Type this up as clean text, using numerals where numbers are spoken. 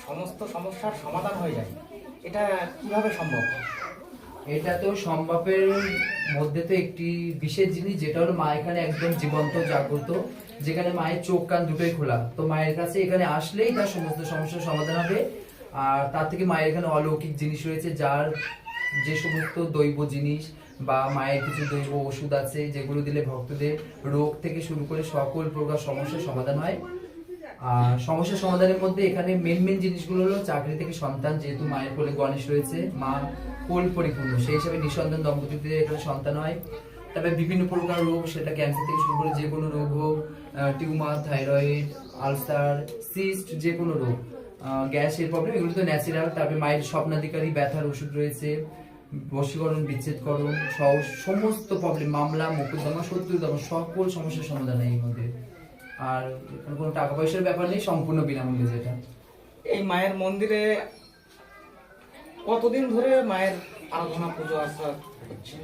সমস্ত সমস্যার সমাধান হয়ে যায়, এটা কিভাবে সম্ভব? এটা তো সম্ভবের মধ্যে তো একটি বিশেষ জিনিস, যেটা হলো মা এখানে একদম জীবন্ত জাগ্রত, যেখানে মায়ের চোখ কান দুটোই খোলা। তো মায়ের কাছে এখানে আসলেই তার সমস্ত সমস্যার সমাধান হবে। আর তার থেকে মায়ের এখানে অলৌকিক জিনিস রয়েছে, যার যে সমস্ত দৈব জিনিস বা মায়ের কিছু দৈব ওষুধ আছে, যেগুলো দিলে ভক্তদের রোগ থেকে শুরু করে সকল প্রকার সমস্যার সমাধান হয়। আর সমস্যার সমাধানের মধ্যে এখানে মেন জিনিসগুলো হলো চাকরি থেকে সন্তান, যেহেতু মায়ের কোলে গণেশ রয়েছে, মা কোল পরিপূর্ণ, সেই হিসাবে নিঃসন্তান দম্পতিদের এখানে সন্তান হয়। তারপরে বিভিন্ন প্রকার রোগ, সেটা ক্যান্সার থেকে শুরু করে যে কোনো রোগ হোক, টিউমার, থাইরয়েড, আলসার, সিস্ট, যে কোনো রোগ, গ্যাসের প্রবলেম, এগুলো তো ন্যাচারাল। তারপরে মায়ের স্বপ্নাধিকারী ব্যথার ওষুধ রয়েছে, বশীকরণ, বিচ্ছেদকরণ সহ সমস্ত প্রবলেম, মামলা, মোকদ্দমা, শত্রুদমা, সকল সমস্যার সমাধান হয় এর মধ্যে। আর কোনো টাকা পয়সার ব্যাপার নেই, সম্পূর্ণ বিনামূল্যে যেটা। এই মায়ের মন্দিরে কতদিন ধরে মায়ের আরাধনা পুজো আর্চা হচ্ছে?